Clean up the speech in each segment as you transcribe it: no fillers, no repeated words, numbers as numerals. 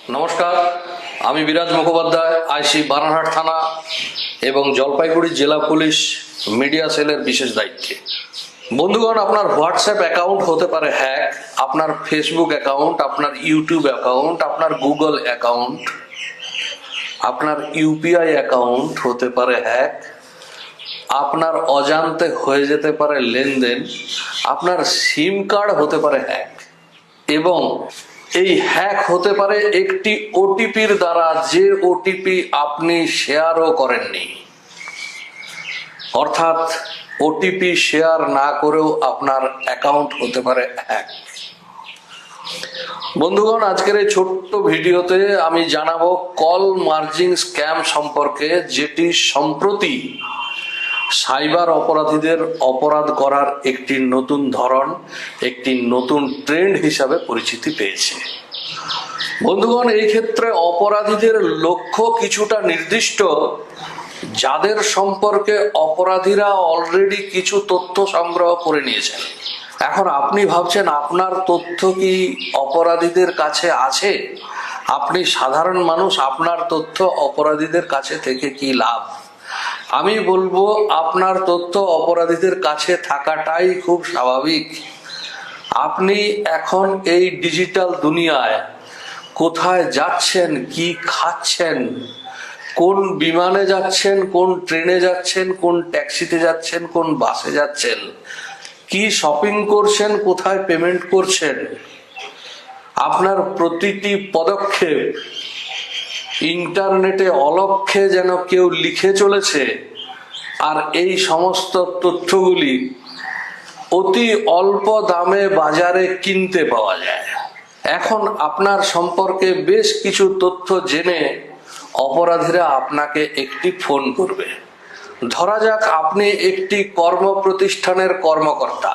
নমস্কার, আমি বিরাজ মুখোপাধ্যায়, আইসি বানারহাট থানা এবং জলপাইগুড়ি জেলা পুলিশ মিডিয়া সেলের বিশেষ দায়িত্বে। বন্ধুগণ, আপনার হোয়াটসঅ্যাপ অ্যাকাউন্ট হতে পারে হ্যাক, আপনার ফেসবুক অ্যাকাউন্ট, আপনার ইউটিউব অ্যাকাউন্ট, আপনার গুগল অ্যাকাউন্ট, আপনার ইউপিআই অ্যাকাউন্ট হতে পারে হ্যাক, আপনার অজান্তে হয়ে যেতে পারে লেনদেন, আপনার সিম কার্ড হতে পারে হ্যাক এবং এই হ্যাক হতে পারে একটি ওটিপির দ্বারা, যে ওটিপি আপনি শেয়ারও করেননি। অর্থাৎ ওটিপি শেয়ার না করেও আপনার অ্যাকাউন্ট হতে পারে হ্যাক। বন্ধুগণ, আজকের এই ছোট্ট ভিডিওতে আমি জানাবো কল মার্জিং স্ক্যাম সম্পর্কে, যেটি সম্প্রতি সাইবার অপরাধীদের অপরাধ করার একটি নতুন ধরন, একটি নতুন ট্রেন্ড হিসাবে পরিচিতি পেয়েছে। বন্ধুগণ, এই ক্ষেত্রে অপরাধীদের লক্ষ্য কিছুটা নির্দিষ্ট, যাদের সম্পর্কে অপরাধীরা অলরেডি কিছু তথ্য সংগ্রহ করে নিয়েছেন। এখন আপনি ভাবছেন আপনার তথ্য কি অপরাধীদের কাছে আছে? আপনি সাধারণ মানুষ, আপনার তথ্য অপরাধীদের কাছে থেকে কি লাভ? আমি বলবো আপনার তথ্য অপরাধীদের কাছে থাকাটাই খুব স্বাভাবিক। আপনি এখন এই ডিজিটাল দুনিয়ায় কোথায় যাচ্ছেন, কি খাচ্ছেন, কোন বিমানে যাচ্ছেন, কোন ট্রেনে যাচ্ছেন, কোন ট্যাক্সিতে যাচ্ছেন, কোন বাসে যাচ্ছেন, কি শপিং করছেন, কোথায় পেমেন্ট করছেন, আপনার প্রতিটি পদক্ষেপ ইন্টারনেটে অলক্ষ্যে যেন কেউ লিখে চলেছে। আর এই সমস্ত তথ্যগুলি অতি অল্প দামে বাজারে কিনতে পাওয়া যায়। এখন আপনার সম্পর্কে বেশ কিছু তথ্য জেনে অপরাধীরা আপনাকে একটি ফোন করবে। ধরা যাক আপনি একটি কর্মপ্রতিষ্ঠানের কর্মকর্তা,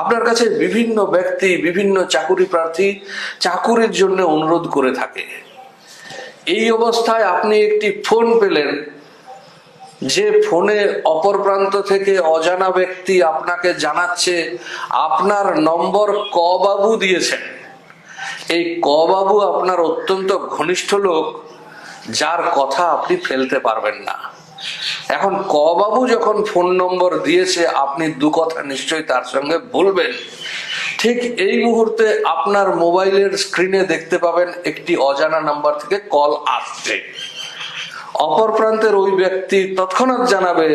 আপনার কাছে বিভিন্ন ব্যক্তি, বিভিন্ন চাকুরি প্রার্থী চাকুরির জন্য অনুরোধ করে থাকে। এই অবস্থায় আপনি একটি ফোন পেলেন, যে ফোনে অপর প্রান্ত থেকে অজানা ব্যক্তি আপনাকে জানাচ্ছে আপনার নম্বর ক বাবু দিয়েছেন। এই ক বাবু আপনার অত্যন্ত ঘনিষ্ঠ লোক, যার কথা আপনি ফেলতে পারবেন না। এখন ক বাবু যখন ফোন নম্বর দিয়েছে, আপনি দু কথা নিশ্চয়ই তার সঙ্গে বলবেন। ঠিক এই মুহূর্তে আপনার মোবাইলের স্ক্রিনে দেখতে পাবেন একটি অজানা নাম্বার থেকে কল আসছে। অপর প্রান্তের ওই ব্যক্তি তৎক্ষণাৎ জানাবে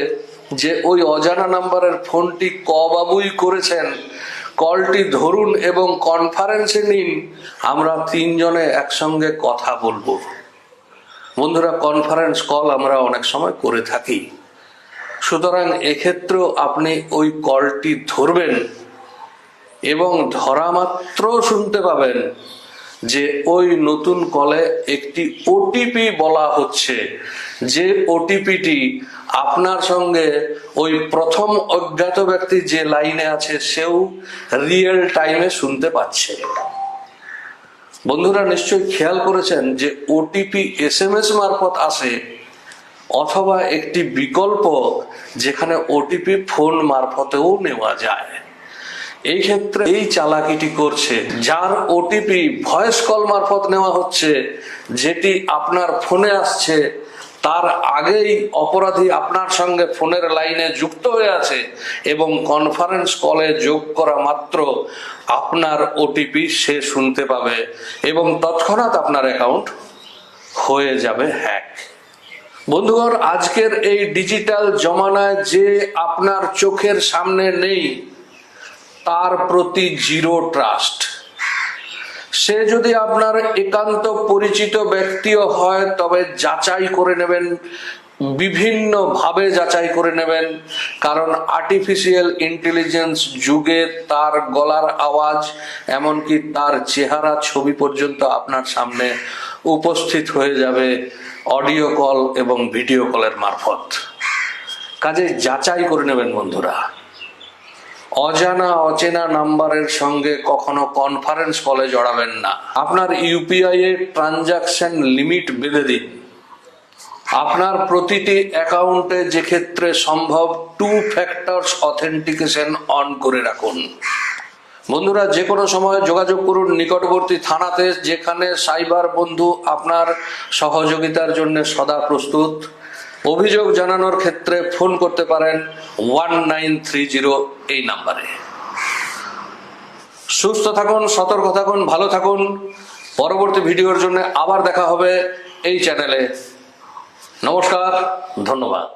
যে ওই অজানা নাম্বারের ফোনটি ক বাবুই করেছেন, কলটি ধরুন এবং কনফারেন্সে নিন, আমরা তিনজনে একসঙ্গে কথা বলবো। বন্ধুরা, কনফারেন্স কল আমরা অনেক সময় করে থাকি, সুতরাং এক্ষেত্রেও আপনি ওই কলটি ধরবেন এবং ধরা মাত্র শুনতে পাবেন যে ওই নতুন কলে একটি ওটিপি বলা হচ্ছে, যে ওটিপিটি আপনার সঙ্গে ওই প্রথম অজ্ঞাত ব্যক্তি যে লাইনে আছে সেও রিয়েল টাইমে শুনতে পাচ্ছে। বন্ধুরা, নিশ্চয়ই খেয়াল করেছেন যে ওটিপি SMS মারফত আসে, অথবা একটি বিকল্প যেখানে ওটিপি ফোন মারফতেও নেওয়া যায়। এই ক্ষেত্রে এই চালাকিটি করছে, যার ওটিপি ভয়েস কল মারফত নেওয়া হচ্ছে, যেটি আপনার ফোনে আসছে, তার আগেই অপরাধী আপনার সঙ্গে ফোনের লাইনে যুক্ত হয়ে আছে এবং কনফারেন্স কলে যোগ করা মাত্র আপনার ওটিপি সে শুনতে পাবে এবং তৎক্ষণাৎ আপনার অ্যাকাউন্ট হয়ে যাবে হ্যাক। বন্ধুগণ, আজকের এই ডিজিটাল জমানায় যে আপনার চোখের সামনে নেই, তার প্রতি জিরো ট্রাস্ট। সে যদি আপনার একান্ত পরিচিত ব্যক্তিও হয়, তবে যাচাই করে নেবেন, বিভিন্ন ভাবে যাচাই করে নেবেন, কারণ আর্টিফিশিয়াল ইন্টেলিজেন্স যুগে তার গলার আওয়াজ, এমনকি তার চেহারা ছবি পর্যন্ত আপনার সামনে উপস্থিত হয়ে যাবে অডিও কল এবং ভিডিও কলের মারফত। কাজে যাচাই করে নেবেন বন্ধুরা। অজানা অচেনা নাম্বারের সঙ্গে কখনো কনফারেন্স কলে জড়াবেন না। আপনার ইউপিআই এর ট্রানজাকশন লিমিট বেঁধে দিন। আপনার প্রতিটি অ্যাকাউন্টে যে ক্ষেত্রে সম্ভব 2 ফ্যাক্টরস অথেন্টিকেশন অন করে রাখুন। বন্ধুরা, যে কোনো সময় যোগাযোগ করুন নিকটবর্তী থানাতে, যেখানে সাইবার বন্ধু আপনার সহযোগিতার জন্য সদা প্রস্তুত। অভিযোগ জানানোর ক্ষেত্রে ফোন করতে পারেন 1930 এই নাম্বারে। সুস্থ থাকুন, সতর্ক থাকুন, ভালো থাকুন। পরবর্তী ভিডিওর জন্য আবার দেখা হবে এই চ্যানেলে। নমস্কার, ধন্যবাদ।